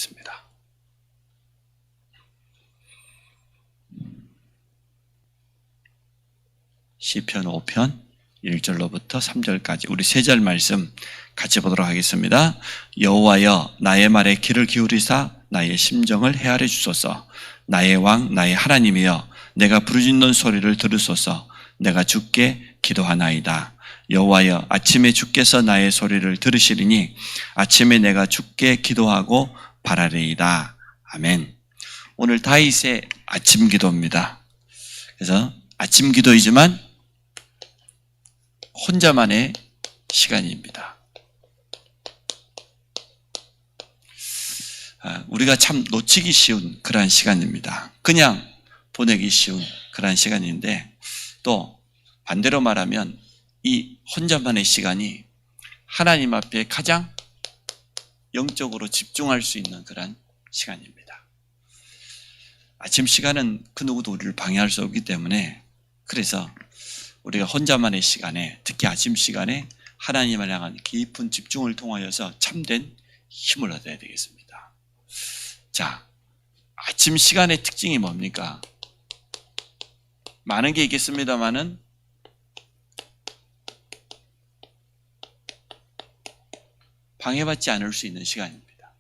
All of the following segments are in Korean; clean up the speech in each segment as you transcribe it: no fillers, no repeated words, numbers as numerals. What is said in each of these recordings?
하겠습니다. 시편 5편 1절로부터 3절까지 우리 3절 말씀 같이 보도록 하겠습니다. 여호와여 나의 말에 귀를 기울이사 나의 심정을 헤아려 주소서. 나의 왕 나의 하나님이여 내가 부르짖는 소리를 들으소서. 내가 주께 기도하나이다. 여호와여 아침에 주께서 나의 소리를 들으시리니 아침에 내가 주께 기도하고 바라리이다. 아멘. 오늘 다윗의 아침 기도입니다. 그래서 아침 기도이지만 혼자만의 시간입니다. 우리가 참 놓치기 쉬운 그러한 시간입니다. 그냥 보내기 쉬운 그러한 시간인데 또 반대로 말하면 이 혼자만의 시간이 하나님 앞에 가장 영적으로 집중할 수 있는 그런 시간입니다. 아침 시간은 그 누구도 우리를 방해할 수 없기 때문에 그래서 우리가 혼자만의 시간에 특히 아침 시간에 하나님을 향한 깊은 집중을 통하여서 참된 힘을 얻어야 되겠습니다. 자, 아침 시간의 특징이 뭡니까? 많은 게 있겠습니다만은 방해받지 않을 수 있는 시간입니다.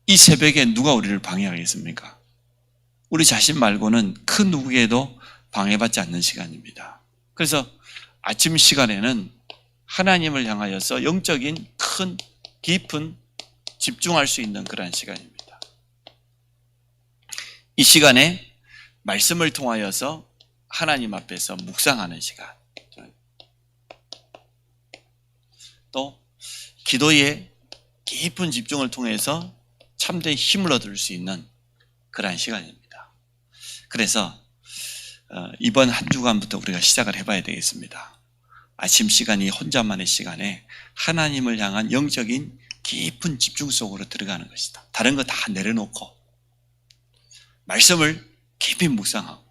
이 새벽에 누가 우리를 방해하겠습니까? 우리 자신 말고는 그 누구에도 방해받지 않는 시간입니다. 그래서 아침 시간에는 하나님을 향하여서 영적인 큰 깊은 집중할 수 있는 그런 시간입니다. 이 시간에 말씀을 통하여서 하나님 앞에서 묵상하는 시간, 또 기도에 깊은 집중을 통해서 참된 힘을 얻을 수 있는 그러한 시간입니다. 그래서 이번 한 주간부터 우리가 시작을 해봐야 되겠습니다. 아침 시간이 혼자만의 시간에 하나님을 향한 영적인 깊은 집중 속으로 들어가는 것이다. 다른 거 다 내려놓고 말씀을 깊이 묵상하고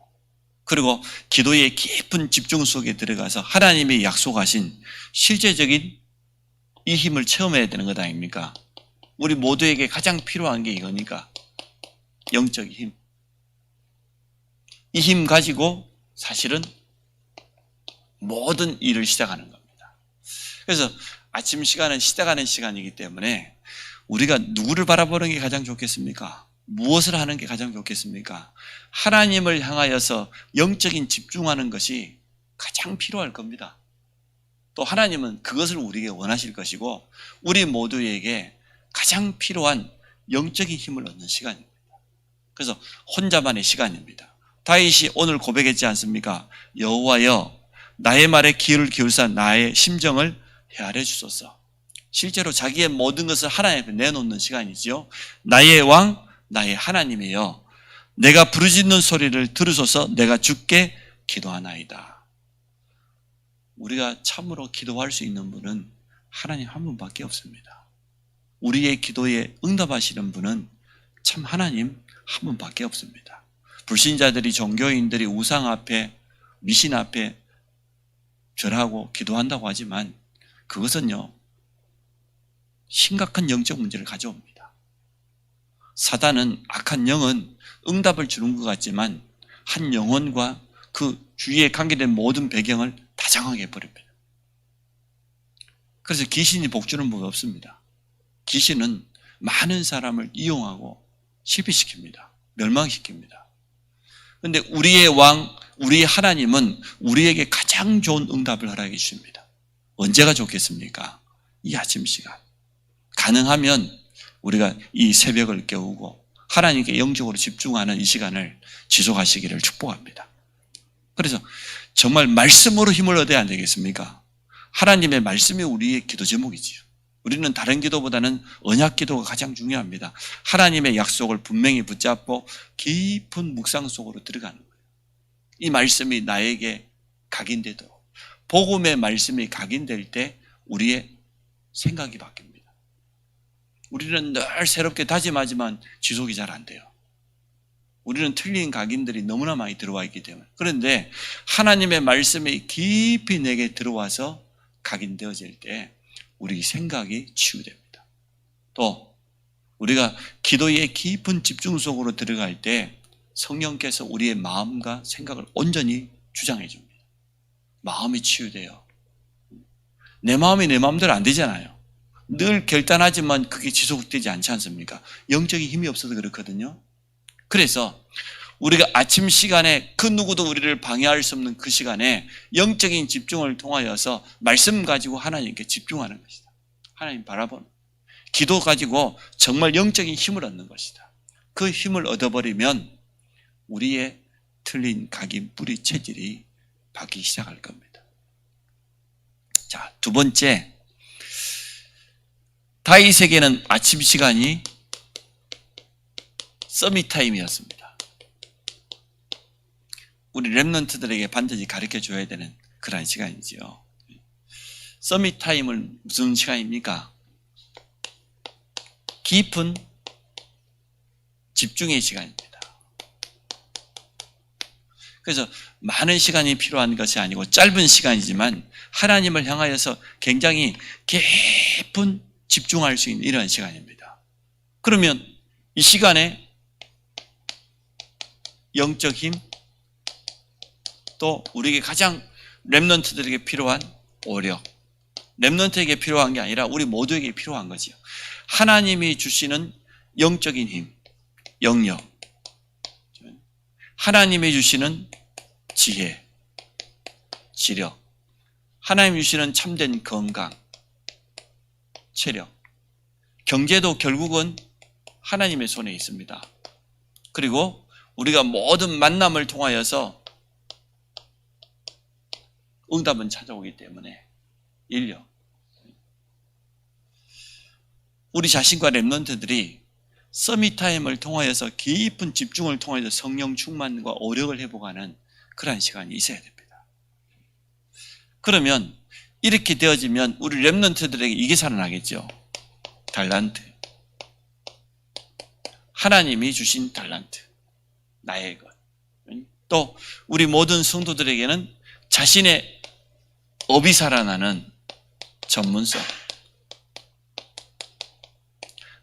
그리고 기도의 깊은 집중 속에 들어가서 하나님이 약속하신 실제적인 이 힘을 체험해야 되는 것 아닙니까? 우리 모두에게 가장 필요한 게 이거니까 영적인 힘. 이 힘 가지고 사실은 모든 일을 시작하는 겁니다. 그래서 아침 시간은 시작하는 시간이기 때문에 우리가 누구를 바라보는 게 가장 좋겠습니까? 무엇을 하는 게 가장 좋겠습니까? 하나님을 향하여서 영적인 집중하는 것이 가장 필요할 겁니다. 또 하나님은 그것을 우리에게 원하실 것이고 우리 모두에게 가장 필요한 영적인 힘을 얻는 시간입니다. 그래서 혼자만의 시간입니다. 다윗이 오늘 고백했지 않습니까? 여호와여 나의 말에 귀를 기울사 나의 심정을 헤아려 주소서. 실제로 자기의 모든 것을 하나님 앞에 내놓는 시간이지요. 나의 왕 나의 하나님이여 내가 부르짖는 소리를 들으소서. 내가 주께 기도하나이다. 우리가 참으로 기도할 수 있는 분은 하나님 한 분밖에 없습니다. 우리의 기도에 응답하시는 분은 참 하나님 한 분밖에 없습니다. 불신자들이 종교인들이 우상 앞에 미신 앞에 절하고 기도한다고 하지만 그것은요 심각한 영적 문제를 가져옵니다. 사단은 악한 영은 응답을 주는 것 같지만 한 영혼과 그 주위에 관계된 모든 배경을 다 장악해 버립니다. 그래서 귀신이 복주는 법이 없습니다. 귀신은 많은 사람을 이용하고 실패시킵니다. 멸망시킵니다. 그런데 우리의 왕, 우리의 하나님은 우리에게 가장 좋은 응답을 허락해 주십니다. 언제가 좋겠습니까? 이 아침 시간. 가능하면 우리가 이 새벽을 깨우고 하나님께 영적으로 집중하는 이 시간을 지속하시기를 축복합니다. 그래서 정말 말씀으로 힘을 얻어야 안 되겠습니까? 하나님의 말씀이 우리의 기도 제목이지요. 우리는 다른 기도보다는 언약 기도가 가장 중요합니다. 하나님의 약속을 분명히 붙잡고 깊은 묵상 속으로 들어가는 거예요. 이 말씀이 나에게 각인되도록 복음의 말씀이 각인될 때 우리의 생각이 바뀝니다. 우리는 늘 새롭게 다짐하지만 지속이 잘 안 돼요. 우리는 틀린 각인들이 너무나 많이 들어와 있기 때문에. 그런데 하나님의 말씀이 깊이 내게 들어와서 각인되어질 때 우리 생각이 치유됩니다. 또 우리가 기도의 깊은 집중 속으로 들어갈 때 성령께서 우리의 마음과 생각을 온전히 주장해 줍니다. 마음이 치유돼요. 내 마음이 내 마음대로 안 되잖아요. 늘 결단하지만 그게 지속되지 않지 않습니까? 영적인 힘이 없어서 그렇거든요. 그래서 우리가 아침 시간에 그 누구도 우리를 방해할 수 없는 그 시간에 영적인 집중을 통하여서 말씀 가지고 하나님께 집중하는 것이다. 하나님 바라보는 기도 가지고 정말 영적인 힘을 얻는 것이다. 그 힘을 얻어버리면 우리의 틀린 각인 뿌리 체질이 바뀌기 시작할 겁니다. 자, 두 번째, 다윗에게는 아침 시간이 서밋 타임이었습니다. 우리 랩런트들에게 반드시 가르쳐 줘야 되는 그런 시간이지요. 서밋 타임은 무슨 시간입니까? 깊은 집중의 시간입니다. 그래서 많은 시간이 필요한 것이 아니고 짧은 시간이지만 하나님을 향하여서 굉장히 깊은 집중할 수 있는 이런 시간입니다. 그러면 이 시간에 영적 힘, 또 우리에게 가장 랩런트들에게 필요한 오력, 랩런트에게 필요한 게 아니라 우리 모두에게 필요한 거지요. 하나님이 주시는 영적인 힘, 영역, 하나님이 주시는 지혜, 지력, 하나님이 주시는 참된 건강, 체력, 경제도 결국은 하나님의 손에 있습니다. 그리고 우리가 모든 만남을 통하여서 응답은 찾아오기 때문에 인력, 우리 자신과 랩런트들이 서밋타임을 통하여서 깊은 집중을 통해서 성령 충만과 오력을 회복하는 그러한 시간이 있어야 됩니다. 그러면 이렇게 되어지면 우리 랩런트들에게 이게 살아나겠죠. 달란트, 하나님이 주신 달란트, 나의 것. 또 우리 모든 성도들에게는 자신의 업이 살아나는 전문성.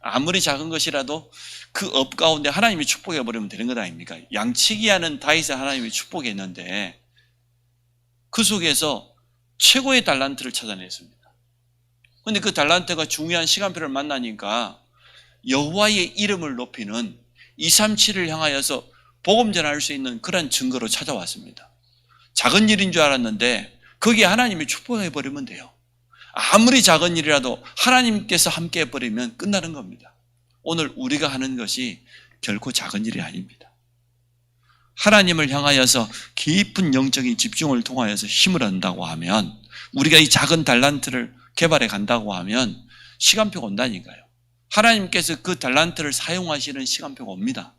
아무리 작은 것이라도 그 업 가운데 하나님이 축복해 버리면 되는 것 아닙니까? 양치기 하는 다윗을 하나님이 축복했는데 그 속에서 최고의 달란트를 찾아냈습니다. 그런데 그 달란트가 중요한 시간표를 만나니까 여호와의 이름을 높이는 237을 향하여서 복음 전할 수 있는 그런 증거로 찾아왔습니다. 작은 일인 줄 알았는데 거기에 하나님이 축복해 버리면 돼요. 아무리 작은 일이라도 하나님께서 함께 해버리면 끝나는 겁니다. 오늘 우리가 하는 것이 결코 작은 일이 아닙니다. 하나님을 향하여서 깊은 영적인 집중을 통하여서 힘을 얻는다고 하면, 우리가 이 작은 달란트를 개발해 간다고 하면 시간표가 온다니까요. 하나님께서 그 달란트를 사용하시는 시간표가 옵니다.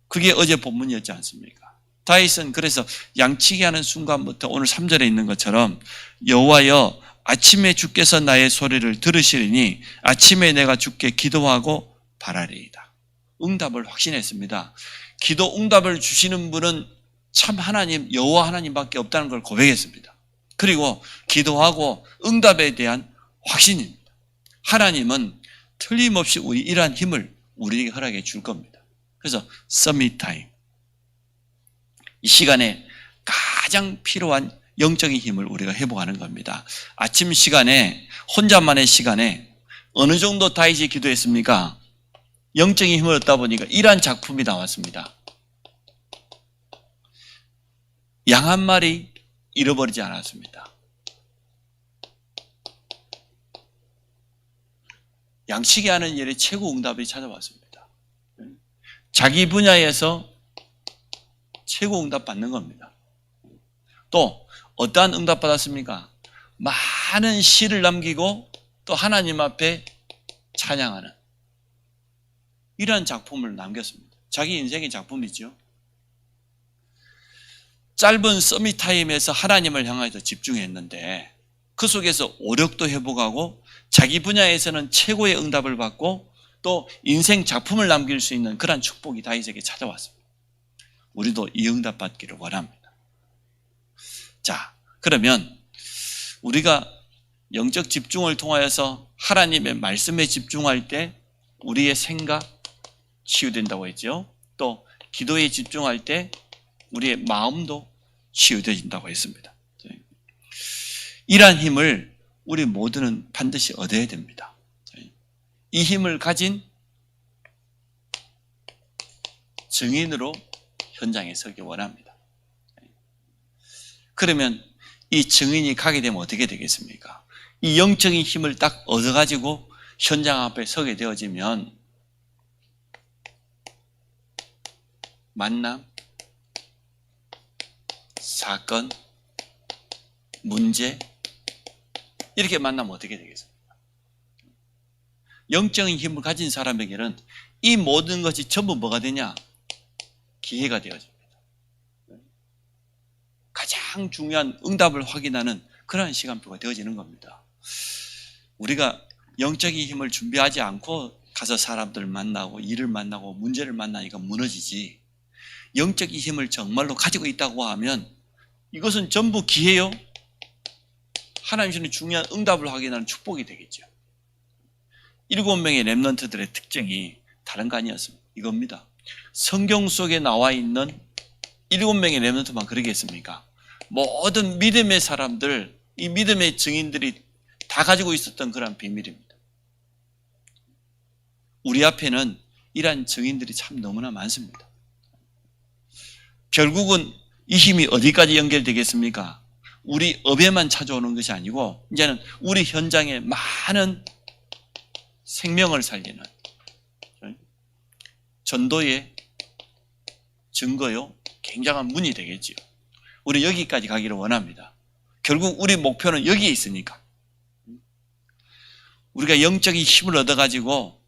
그게 어제 본문이었지 않습니까? 다윗은 그래서 양치기 하는 순간부터 오늘 3절에 있는 것처럼 여호와여 아침에 주께서 나의 소리를 들으시리니 아침에 내가 주께 기도하고 바라리이다. 응답을 확신했습니다. 기도 응답을 주시는 분은 참 하나님, 여호와 하나님밖에 없다는 걸 고백했습니다. 그리고 기도하고 응답에 대한 확신입니다. 하나님은 틀림없이 우리 이러한 힘을 우리에게 허락해 줄 겁니다. 그래서 서밋 타임, 이 시간에 가장 필요한 영적인 힘을 우리가 회복하는 겁니다. 아침 시간에, 혼자만의 시간에 어느 정도 다윗이 기도했습니까? 영적인 힘을 얻다 보니까 이러한 작품이 나왔습니다. 양 한 마리 잃어버리지 않았습니다. 양치기 하는 일에 최고 응답이 찾아왔습니다. 자기 분야에서 최고 응답 받는 겁니다. 또 어떠한 응답 받았습니까? 많은 시를 남기고 또 하나님 앞에 찬양하는 이러한 작품을 남겼습니다. 자기 인생의 작품이죠. 짧은 서밋 타임에서 하나님을 향해서 집중했는데 그 속에서 오력도 회복하고 자기 분야에서는 최고의 응답을 받고 또 인생 작품을 남길 수 있는 그런 축복이 다윗에게 찾아왔습니다. 우리도 이 응답 받기를 원합니다. 자, 그러면 우리가 영적 집중을 통하여서 하나님의 말씀에 집중할 때 우리의 생각 치유된다고 했죠. 또 기도에 집중할 때 우리의 마음도 치유되어진다고 했습니다. 이러한 힘을 우리 모두는 반드시 얻어야 됩니다. 이 힘을 가진 증인으로 현장에 서기 원합니다. 그러면 이 증인이 가게 되면 어떻게 되겠습니까? 이 영적인 힘을 딱 얻어가지고 현장 앞에 서게 되어지면 만남, 사건, 문제 이렇게 만나면 어떻게 되겠습니까? 영적인 힘을 가진 사람에게는 이 모든 것이 전부 뭐가 되냐? 기회가 되어집니다. 가장 중요한 응답을 확인하는 그러한 시간표가 되어지는 겁니다. 우리가 영적인 힘을 준비하지 않고 가서 사람들 만나고 일을 만나고 문제를 만나니까 무너지지, 영적인 힘을 정말로 가지고 있다고 하면 이것은 전부 기회요, 하나님 주시는 중요한 응답을 확인하는 축복이 되겠죠. 7명의 렘넌트들의 특징이 다른 거 아니었습니까? 이겁니다. 성경 속에 나와 있는 7명의 렘넌트만 그러겠습니까? 모든 믿음의 사람들, 이 믿음의 증인들이 다 가지고 있었던 그런 비밀입니다. 우리 앞에는 이러한 증인들이 참 너무나 많습니다. 결국은 이 힘이 어디까지 연결되겠습니까? 우리 업에만 찾아오는 것이 아니고 이제는 우리 현장에 많은 생명을 살리는 전도의 증거요, 굉장한 문이 되겠지요. 우리 여기까지 가기를 원합니다. 결국 우리 목표는 여기에 있으니까 우리가 영적인 힘을 얻어가지고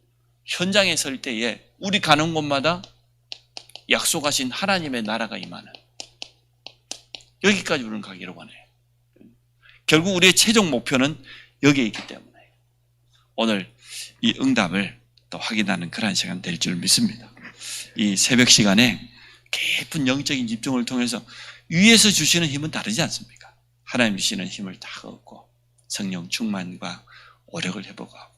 현장에 설 때에 우리 가는 곳마다 약속하신 하나님의 나라가 임하는, 여기까지 우리는 가기를 원해요. 결국 우리의 최종 목표는 여기에 있기 때문에 오늘 이 응답을 또 확인하는 그런 시간 될 줄 믿습니다. 이 새벽 시간에 깊은 영적인 집중을 통해서 위에서 주시는 힘은 다르지 않습니까? 하나님 주시는 힘을 다 얻고 성령 충만과 오력을 회복하고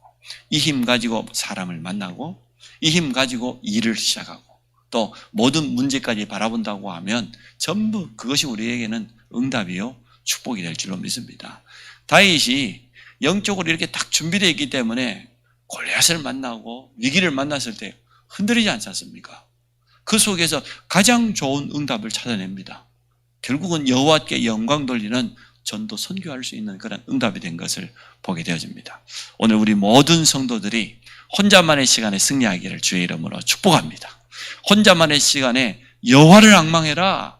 이 힘 가지고 사람을 만나고 이 힘 가지고 일을 시작하고 또 모든 문제까지 바라본다고 하면 전부 그것이 우리에게는 응답이요 축복이 될 줄로 믿습니다. 다윗이 영적으로 이렇게 딱 준비되어 있기 때문에 골리앗을 만나고 위기를 만났을 때 흔들리지 않지 않습니까? 그 속에서 가장 좋은 응답을 찾아냅니다. 결국은 여호와께 영광 돌리는 전도 선교할 수 있는 그런 응답이 된 것을 보게 되어집니다. 오늘 우리 모든 성도들이 혼자만의 시간에 승리하기를 주의 이름으로 축복합니다. 혼자만의 시간에 여호와를 앙망해라.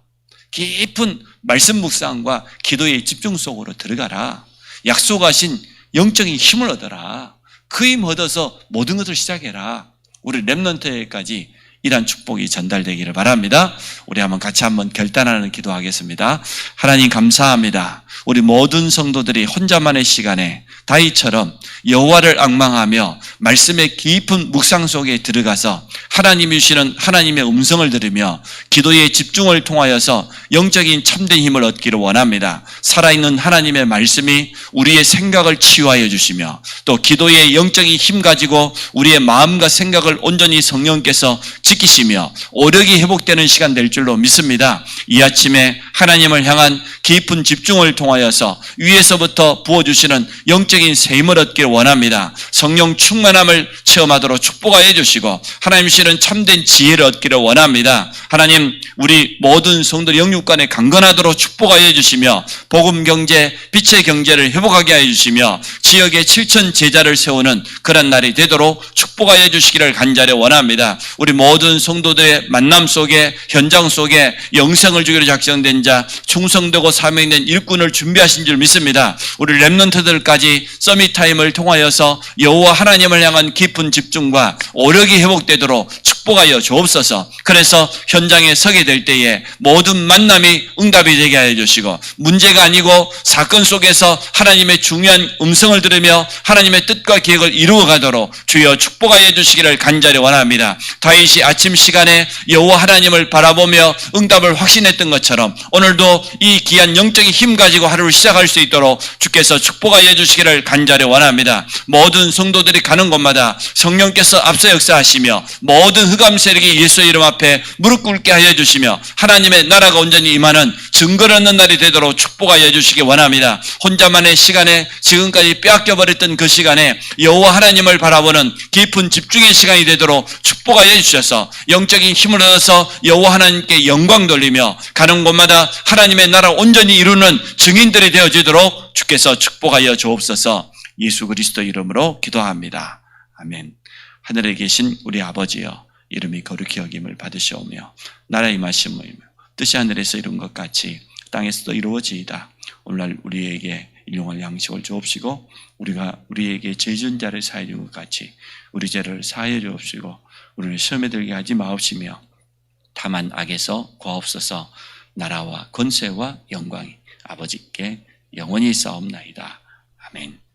깊은 말씀 묵상과 기도의 집중 속으로 들어가라. 약속하신 영적인 힘을 얻어라. 그 힘 얻어서 모든 것을 시작해라. 우리 렘넌트에까지 이러한 축복이 전달되기를 바랍니다. 우리 같이 한번 결단하는 기도하겠습니다. 하나님 감사합니다. 우리 모든 성도들이 혼자만의 시간에 다윗처럼 여호와를 앙망하며 말씀의 깊은 묵상 속에 들어가서 하나님이 주시는 하나님의 음성을 들으며 기도의 집중을 통하여서 영적인 참된 힘을 얻기를 원합니다. 살아있는 하나님의 말씀이 우리의 생각을 치유하여 주시며 또 기도의 영적인 힘 가지고 우리의 마음과 생각을 온전히 성령께서 지키시며 오력이 회복되는 시간 될 줄로 믿습니다. 이 아침에 하나님을 향한 깊은 집중을 통하여서 위에서부터 부어주시는 영적인 세임을 얻기를 원합니다. 성령 충만함을 체험하도록 축복하여 주시고 하나님 주시는 참된 지혜를 얻기를 원합니다. 하나님 우리 모든 성도들 영육간에 강건하도록 축복하여 주시며 복음 경제, 빛의 경제를 회복하게 하여 주시며 지역에 7천 제자를 세우는 그런 날이 되도록 축복하여 주시기를 간절히 원합니다. 우리 모든 성도들의 만남 속에 현장 속에 영생을 주기로 작정된 자 충성되고 사명된 일꾼을 준비하신 줄 믿습니다. 우리 렘넌트들까지 서밋타임을 통하여서 여호와 하나님을 향한 깊은 집중과 오력이 회복되도록 축복하여 축복하여 주옵소서. 그래서 현장에 서게 될 때에 모든 만남이 응답이 되게 하여 주시고, 문제가 아니고 사건 속에서 하나님의 중요한 음성을 들으며 하나님의 뜻과 계획을 이루어가도록 주여 축복하여 주시기를 간절히 원합니다. 다윗이 아침 시간에 여호와 하나님을 바라보며 응답을 확신했던 것처럼 오늘도 이 귀한 영적인 힘 가지고 하루를 시작할 수 있도록 주께서 축복하여 주시기를 간절히 원합니다. 모든 성도들이 가는 곳마다 성령께서 앞서 역사하시며 모든 흑암 세력이 예수의 이름 앞에 무릎 꿇게 하여 주시며 하나님의 나라가 온전히 임하는 증거를 얻는 날이 되도록 축복하여 주시기 원합니다. 혼자만의 시간에 지금까지 빼앗겨 버렸던 그 시간에 여호와 하나님을 바라보는 깊은 집중의 시간이 되도록 축복하여 주셔서 영적인 힘을 얻어서 여호와 하나님께 영광 돌리며 가는 곳마다 하나님의 나라 온전히 이루는 증인들이 되어지도록 주께서 축복하여 주옵소서. 예수 그리스도 이름으로 기도합니다. 아멘. 하늘에 계신 우리 아버지여, 이름이 거룩히 여김을 받으시오며 나라의 임하심을 뜻이 하늘에서 이룬 것 같이 땅에서도 이루어지이다. 오늘날 우리에게 일용할 양식을 주옵시고 우리가 우리에게 죄 지은 자를 사하여 준 것 같이 우리 죄를 사하여 주옵시고 우리를 시험에 들게 하지 마옵시며 다만 악에서 구하옵소서. 나라와 권세와 영광이 아버지께 영원히 있사옵나이다. 아멘.